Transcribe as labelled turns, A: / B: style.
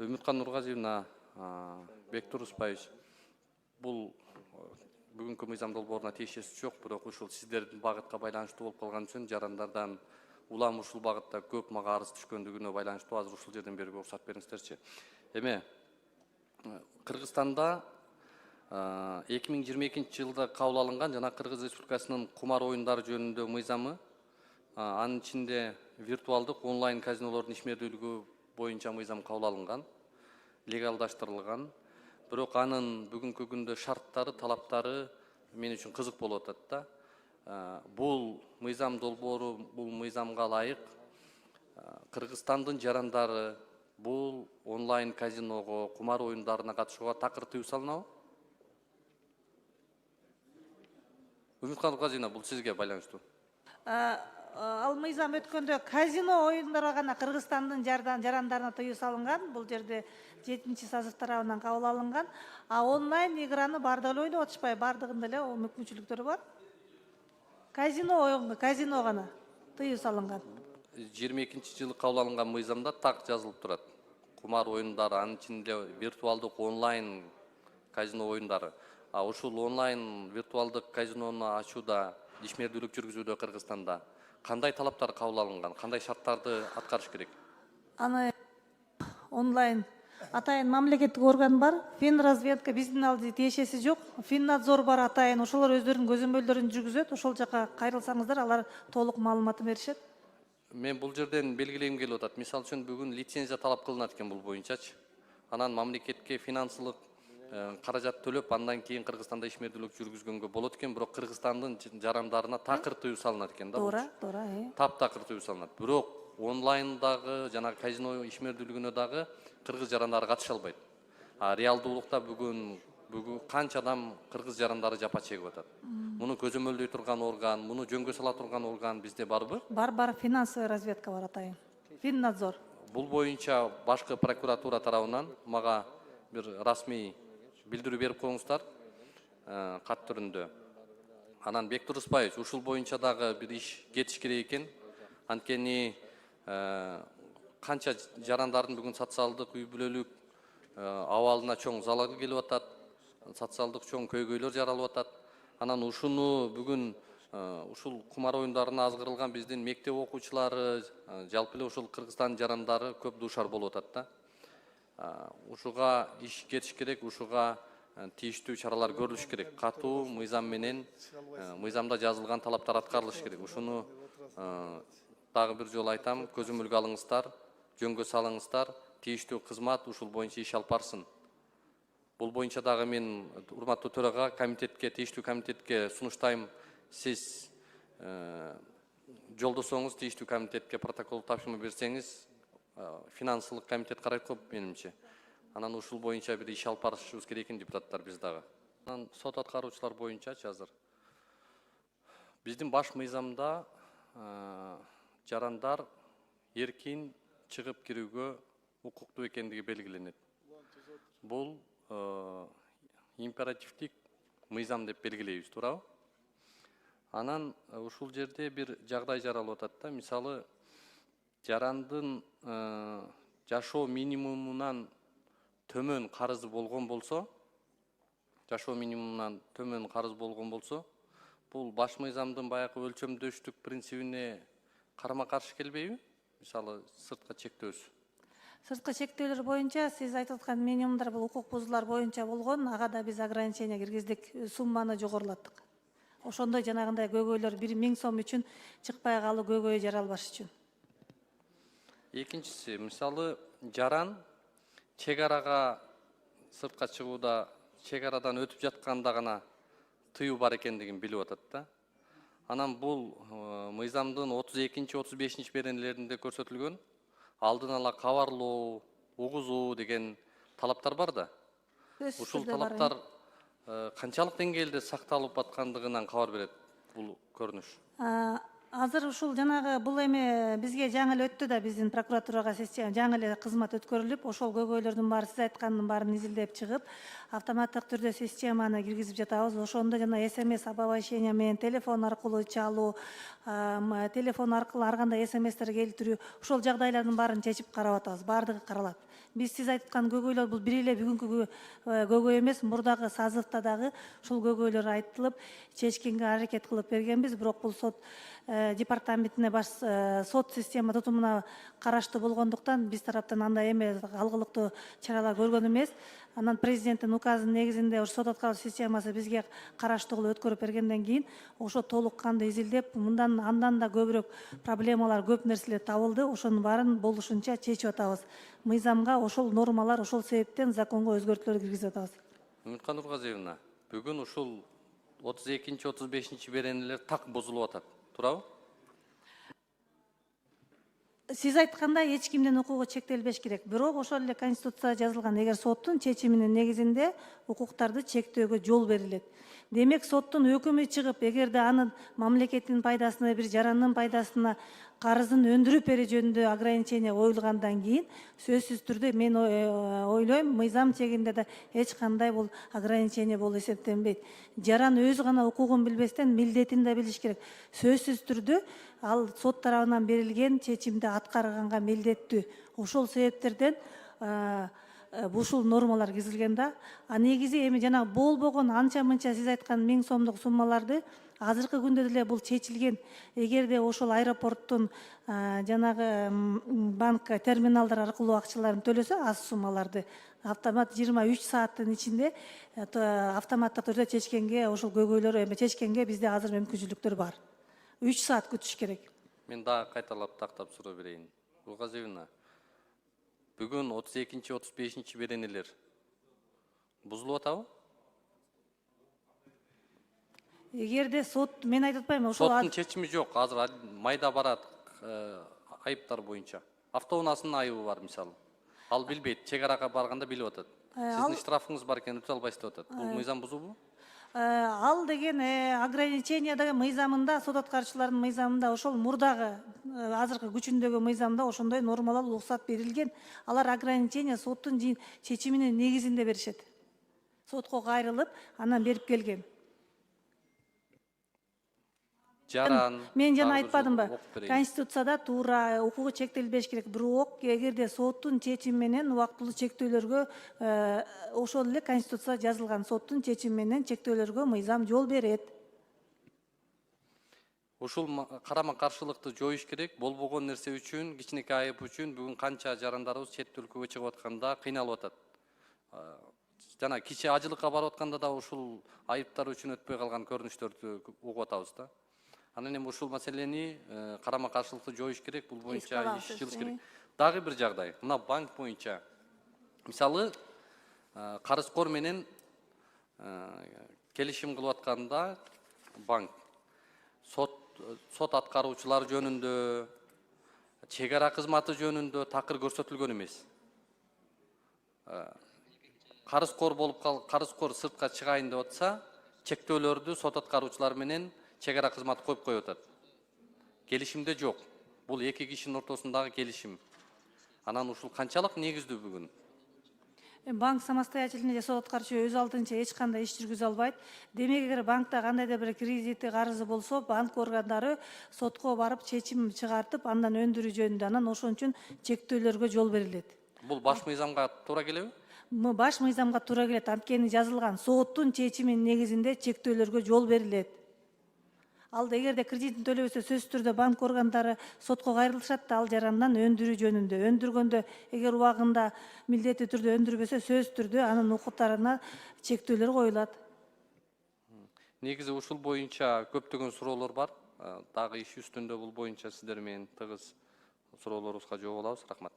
A: Үмүткан Нургазиевна, Бектурусбаевич, бул бүгүнкү мыйзам долбооруна тиешеси жок, бирок ушул сиздердин багытка байланыштуу болуп калган үчүн жарандардан улам ушул багытта көп мага арыз түшкөндүгүнө байланыштуу азыр ушул жерден берүүгө уруксат бериңиздерчи. Эме Кыргызстанда 2022 жылда кабыл алынган жана Кыргыз Республикасынын кумар оюндары жөнүндө мыйзамы, анын ичинде виртуалдык онлайн казинолордун ишмердүүлүгү боюнча мыйзам кабыл алынган, легалдаштырылган. Бирок анын бүгүнкү күндө шарттары, талаптары мен үчүн кызык болуп атат да. Бул мыйзам долбоору, бул мыйзамга ылайык Кыргызстандын жарандары бул онлайн казиного, кумар оюндарына катышууга такыр тыюу салынабы? Үмүткан Нургазиевна, бул сизге байланыштуу.
B: Ал мыйзам өткөндө казино оюндарга гана Кыргызстандын жарандарына тыюу салынган. Бул жерде 7-чи созыв тарабынан кабыл алынган. Онлайн играны баардыгы эле ойноп атышпайбы? Баардыгында эле мүмкүнчүлүктөрү бар. Казино гана тыюу салынган.
A: 22 жылы кабыл алынган мыйзамда так жазылып турат. Кумар оюндары, анын ичинде виртуалдык онлайн казино оюндары. Ушул онлайн виртуалдык казинону ачууда, ишмердүүлүк жүргүзүүдө Кыргызстанда кандай талаптар кабыл алынган, кандай шарттарды аткарыш керек?
B: Аны онлайн атайын мамлекеттик орган бар, Финразведка, биздин алды тиешеси жок. Финнадзор бар атайын, ошолор өздөрүнүн көзөмөлдөрүн жүргүзөт. Ошол жака кайрылсаңыздар, алар толук маалыматын беришет.
A: Мен бул жерден белгилегим келип атат. Мисалы үчүн бүгүн лицензия талап кылынат экен бул боюнчачы. Анан мамлекетке финансылык каражат төлөп, андан кийин Кыргызстанда ишмердүүлүк жүргүзгөнгө болот экен, бирок Кыргызстандын жарандарына такыр тыюу салынат экен да.
B: Туура,
A: Таптакыр тыюу салынат. Бирок онлайндагы жана казино ишмердүүлүгүнө дагы кыргыз жарандары катыша албайт. Реалдуулукта бүгүн канча адам кыргыз жарандары жапа чегип атат. Муну көзөмөлдөй турган орган, муну жөнгө сала турган орган бизде барбы?
B: Бар, финансовый разведка бар атайын. Финнадзор.
A: Бул боюнча башкы прокуратура тарабынан мага бир расмий билдирүү берип коюңуздар кат түрүндө. Анан Бектурусбаевич, ушул боюнча дагы бир иш кетиш керек экен. Анткени канча жарандардын бүгүн социалдык үй бүлөлүк абалына чоң залал келип атат, социалдык чоң көйгөйлөр жаралып атат. Анан ушуну бүгүн ушул кумар оюндарына азгырылган биздин мектеп окуучулары, жалпы эле ушул Кыргызстан жарандары көп дуушар болуп атат да. Ушуга иш кетиш керек, ушуга тийиштүү чаралар көрүлүш керек. Катуу мыйзам менен мыйзамда жазылган талаптар аткарылыш керек. Ушуну дагы бир жолу айтам, көзөмөлгө алыңыздар, жөнгө салыңыздар, тийиштүү кызмат ушул боюнча иш алып барсын. Бул боюнча дагы мен урматтуу төрага, комитетке, тийиштүү комитетке сунуштайм. Сиз жолдосоңуз тийиштүү комитетке протокол тапшырма берсеңиз, финансылык комитет карайт го менимче. Анан ушул боюнча бир иш алып барышыбыз керек экен депутаттар биз дагы. Анан сот аткаруучулар боюнчачы азыр биздин баш мыйзамда жарандар эркин чыгып кирүүгө укуктуу экендиги белгиленет. Бул императивдик мыйзам деп белгилейбиз, туурабы? Анан ушул жерде бир жагдай жаралып атат да. Мисалы, жарандын жашоо минимумунан төмөн карызы болгон болсо, бул баш мыйзамдын баягы өлчөмдөштүк принцибине карама каршы келбейби? Мисалы, сырткы чектөөсү.
B: Сырткы чектөөлөр боюнча сиз айтып аткан минимумдар бул укук бузуулар боюнча болгон, ага да биз ограничение киргиздик, сумманы жогорулаттык. Ошондой жанагындай көйгөйлөр 1000 сом үчүн чыкпай калуу көйгөйү жаралбаш үчүн.
A: Экинчиси, мисалы, жаран чек арага сыртка чыгууда, чек арадан өтүп жатканда гана тыюу бар экендигин билип атат да. Анан бул мыйзамдын 32-35 беренелеринде көрсөтүлгөн алдын ала кабарлоо, угузуу деген талаптар бар да. Ушул талаптар канчалык деңгээлде сакталып аткандыгынан кабар берет бул көрүнүш?
B: Азыр ушул жанагы бул эме бизге жаңы эле өттү да, биздин прокуратурага жаңы эле кызмат өткөрүлүп, ошол көйгөйлөрдүн баары сиз айткандын баарын изилдеп чыгып, автоматтык түрдө системаны киргизип жатабыз. Ошондо жана СМС оповещение менен телефон аркылуу чалуу, телефон аркылуу ар кандай СМСтер келтирүү, ошол жагдайлардын баарын чечип карап атабыз. Баардыгы каралат. Биз сиз айткан көйгөйлөр бул бир эле бүгүнкү көйгөй эмес, мурдагы созывда дагы ушул көйгөйлөр айтылып, чечкенге аракет кылып бергенбиз, бирок бул сот департаментине сот система тутумуна караштуу болгондуктан биз тараптан андай эме алгылыктуу чаралар көргөн эмес. Анан президенттин указынын негизинде ушу сот аткаруу системасы бизге караштуу кылып өткөрүп бергенден кийин ошо толук кандуу изилдеп, андан да көбүрөөк проблемалар, көп нерселер табылды. Ошонун баарын болушунча чечип атабыз. Мыйзамга ошол нормалар ошол себептен законго өзгөртүүлөр киргизип атабыз.
A: Үмүткан Нургазиевна, бүгүн ушул 32-35 беренелер так бузулуп атат. Туурабы?
B: Сиз айткандай эч кимдин укугу чектелбеш керек. Бирок ошол эле Конституцияда жазылган, эгер соттун чечиминин негизинде укуктарды чектөөгө жол берилет. Демек, соттун өкүмү чыгып, эгерде анын мамлекеттин пайдасына, бир жарандын пайдасына карызын өндүрүп берүү жөнүндө ограничение коюлгандан кийин, сөзсүз түрдө мен ойлойм, мыйзам чегинде да эч кандай бул ограничение болуп эсептенбейт. Жаран өзү гана укугун билбестен милдетин да билиш керек. Сөзсүз түрдө ал сот тарабынан берилген чечимди аткарганга милдеттүү. Ошол себептерден ушул нормалар киргизилген да. А негизи эми жана болбогон анча-мынча сиз айткан 1000 сомдук суммаларды азыркы күндө деле бул чечилген. Эгерде ошол аэропорттун жанагы банк терминалдар аркылуу акчаларын төлөсө, аз суммаларды автомат 23 сааттын ичинде автоматтык түрдө чечкенге, ошол көйгөйлөр эми чечкенге бизде азыр мүмкүнчүлүктөр бар. 3 саат күтүш керек.
A: Мен дагы кайталап тактап суроо берейин. Нургазиевна, бүгүн 32-35 беренелер бузулуп атабы?
B: Эгерде сот, мен айтып атпайм, ошол
A: Соттун чечими жок, азыр майда барат айыптар боюнча. Автоунаасынын айыбы бар мисалы. Ал билбейт, чек арага барганда билип атат. Сиздин штрафыңыз бар экен, өтө албайсыз деп атат. Бул мыйзам бузуубу?
B: Ал деген ограничение да мыйзамында, сот аткарчылардын мыйзамында, ошол мурдагы азыркы күчүндөгү мыйзамда ошондой нормалар, уруксат берилген. Алар ограничение соттун чечиминин негизинде беришет. Сотко кайрылып, анан берип келген. Мен жана айтпадымбы? Конституцияда туура укугу чектелбеш керек. Бирок эгерде соттун чечими менен убактылуу чектөөлөргө ошол эле Конституцияда жазылган, соттун чечими менен чектөөлөргө мыйзам жол берет.
A: Ушул карама каршылыкты жоюш керек. Болбогон нерсе үчүн, кичинекей айып үчүн бүгүн канча жарандарыбыз чет өлкөгө чыгып атканда кыйналып атат. Жана кичи ажылыкка барып атканда да ушул айыптар үчүн өтпөй калган көрүнүштөрдү угуп атабыз да. Анан эми ушул маселени карама каршылыкты жоюш керек, бул боюнча иш чыгыш керек. Дагы бир жагдай, мына банк боюнча. Мисалы, карызкор менен келишим кылып атканда банк сот аткаруучулар жөнүндө, чек ара кызматы жөнүндө такыр көрсөтүлгөн эмес. Карызкор сыртка чыгайын деп атса, чектөөлөрдү сот аткаруучулар менен чек ара кызматы коюп атат. Келишимде жок. Бул эки кишинин ортосундагы келишим. Анан ушул канчалык негиздүү бүгүн?
B: Банк самостоятельный же сот аткаруучу өз алдынча эч кандай иш жүргүзө албайт. Демек, эгер банкта кандайдыр бир кредити карызы болсо, банк органдары сотко барып чечим чыгартып, андан өндүрүү жөнүндө, анан ошон үчүн чектөөлөргө жол берилет.
A: Бул баш мыйзамга туура келеби?
B: Баш мыйзамга туура келет. Анткени жазылган, соттун чечиминин негизинде чектөөлөргө жол берилет. Ал эгерде кредитин төлөбөсө, сөзсүз түрдө банк органдары сотко кайрылышат да, ал жарандан өндүрүү жөнүндө. Өндүргөндө, эгер убагында милдеттүү түрдө өндүрбөсө, сөзсүз түрдө анын укуктарына чектөөлөр коюлат.
A: Негизи ушул боюнча көптөгөн суроолор бар. Дагы иш үстүндө бул боюнча сиздер менен тыгыз суроолорубузга жооп алабыз. Рахмат.